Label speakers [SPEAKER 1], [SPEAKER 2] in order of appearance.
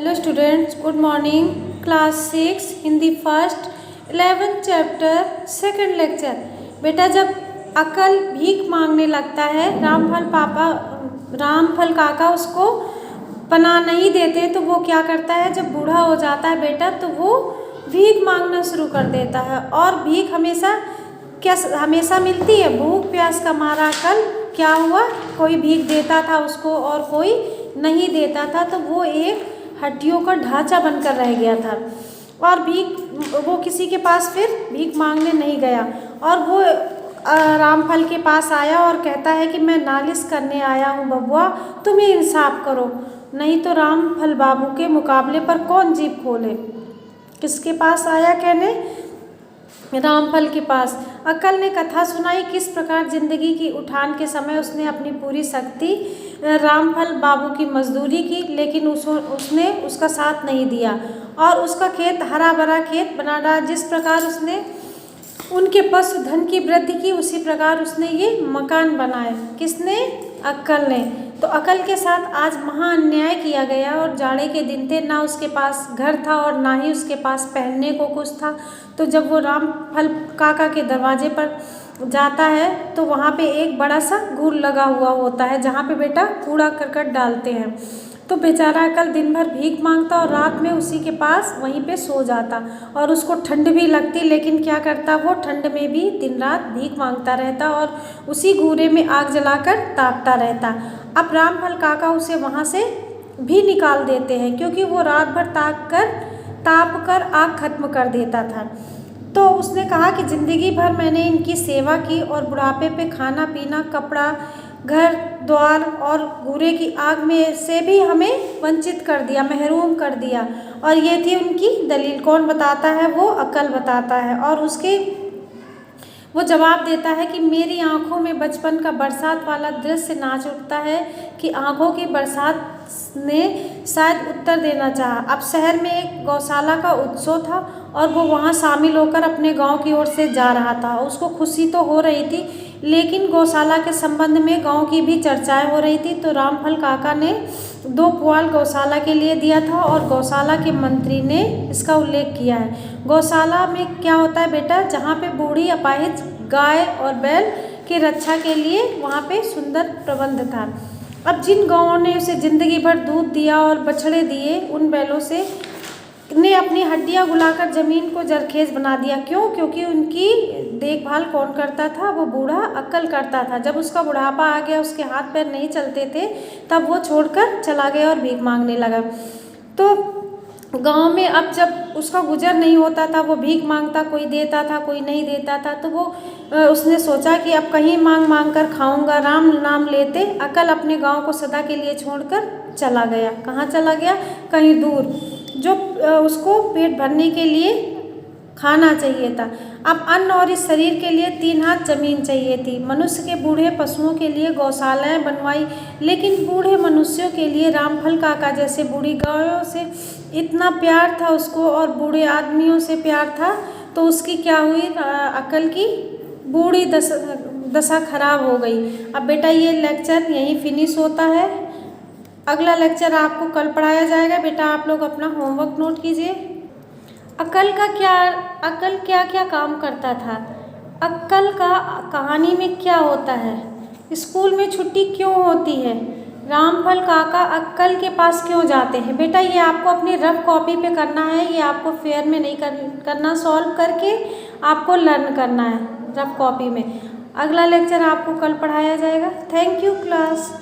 [SPEAKER 1] Hello students, good morning. Class 6 Hindi first 11th chapter second lecture. बेटा, जब अकल भीख मांगने लगता है, रामफल काका उसको पनाह नहीं देते तो वो क्या करता है, जब बूढ़ा हो जाता है बेटा तो वो भीख मांगना शुरू कर देता है। और भीख हमेशा मिलती है। भूख प्यास का मारा अकल क्या हुआ, कोई भीख देता था उसको और कोई नहीं देता था, तो वो एक हड्डियों का ढांचा बनकर रह गया था। और वो किसी के पास फिर भीख मांगने नहीं गया। और वो रामफल के पास आया और कहता है कि मैं नालिश करने आया हूँ बबुआ, तुम ही इंसाफ करो, नहीं तो रामफल बाबू के मुकाबले पर कौन जीभ खोले। किसके पास आया कहने? रामफल के पास। अकल ने कथा सुनाई किस प्रकार जिंदगी की उठान के समय उसने अपनी पूरी शक्ति रामफल बाबू की मजदूरी की, लेकिन उसने उसका साथ नहीं दिया और उसका खेत हरा भरा खेत बना डाला। जिस प्रकार उसने उनके पशुधन की वृद्धि की, उसी प्रकार उसने ये मकान बनाए। किसने? अक्कल ने। तो अकल के साथ आज महा अन्याय किया गया और जाड़े के दिन थे, ना उसके पास घर था और ना ही उसके पास पहनने को कुछ था। तो जब वो रामफल काका के दरवाजे पर जाता है तो वहाँ पे एक बड़ा सा घूर लगा हुआ होता है, जहाँ पे बेटा कूड़ा करकट डालते हैं। तो बेचारा अकल दिन भर भीख मांगता और रात में उसी के पास वहीं पे सो जाता। और उसको ठंड भी लगती, लेकिन क्या करता, वो ठंड में भी दिन रात भीख मांगता रहता और उसी घूरे में आग जलाकर तापता रहता। अब रामफल काका उसे वहाँ से भी निकाल देते हैं, क्योंकि वो रात भर ताप कर आग खत्म कर देता था। तो उसने कहा कि ज़िंदगी भर मैंने इनकी सेवा की और बुढ़ापे पे खाना पीना कपड़ा घर द्वार और घूरे की आग में से भी हमें वंचित कर दिया, महरूम कर दिया। और ये थी उनकी दलील। कौन बताता है? वो अकल बताता है। और वो जवाब देता है कि मेरी आंखों में बचपन का बरसात वाला दृश्य नाच उठता है कि आंखों की बरसात ने शायद उत्तर देना चाहा। अब शहर में एक गौशाला का उत्सव था और वो वहाँ शामिल होकर अपने गांव की ओर से जा रहा था। उसको खुशी तो हो रही थी, लेकिन गौशाला के संबंध में गांव की भी चर्चाएं हो रही थी। तो रामफल काका ने 2 पुआल गौशाला के लिए दिया था और गौशाला के मंत्री ने इसका उल्लेख किया है। गौशाला में क्या होता है बेटा, जहाँ पे बूढ़ी अपाहिज गाय और बैल की रक्षा के लिए वहाँ पे सुंदर प्रबंध था। अब जिन गाँवों ने उसे जिंदगी भर दूध दिया और बछड़े दिए, उन बैलों से ने अपनी हड्डियां गुलाकर जमीन को जरखेज बना दिया। क्यों? क्योंकि उनकी देखभाल कौन करता था? वो बूढ़ा अक्ल करता था। जब उसका बुढ़ापा आ गया, उसके हाथ पैर नहीं चलते थे, तब वो छोड़कर चला गया और भीख मांगने लगा। तो गांव में अब जब उसका गुजर नहीं होता था, वो भीख मांगता, कोई देता था कोई नहीं देता था। तो उसने सोचा कि अब कहीं मांग कर खाऊंगा। राम नाम लेते अकल अपने गांव को सदा के लिए छोड़कर चला गया। कहाँ चला गया? कहीं दूर, जो उसको पेट भरने के लिए खाना चाहिए था। अब अन्न और इस शरीर के लिए 3 हाथ जमीन चाहिए थी। मनुष्य के बूढ़े पशुओं के लिए गौशालाएं बनवाई, लेकिन बूढ़े मनुष्यों के लिए रामफल काका जैसे बूढ़ी गायों से इतना प्यार था उसको और बूढ़े आदमियों से प्यार था। तो उसकी क्या हुई, अकल की बूढ़ी दशा खराब हो गई। अब बेटा ये लेक्चर यहीं फिनिश होता है। अगला लेक्चर आपको कल पढ़ाया जाएगा। बेटा आप लोग अपना होमवर्क नोट कीजिए। अकल क्या क्या काम करता था? अक्ल का कहानी में क्या होता है? स्कूल में छुट्टी क्यों होती है? रामफल काका अक्ल के पास क्यों जाते हैं? बेटा ये आपको अपनी रफ कॉपी पे करना है, ये आपको फेयर में नहीं करना, सॉल्व करके आपको लर्न करना है रफ कॉपी में। अगला लेक्चर आपको कल पढ़ाया जाएगा। Thank you class.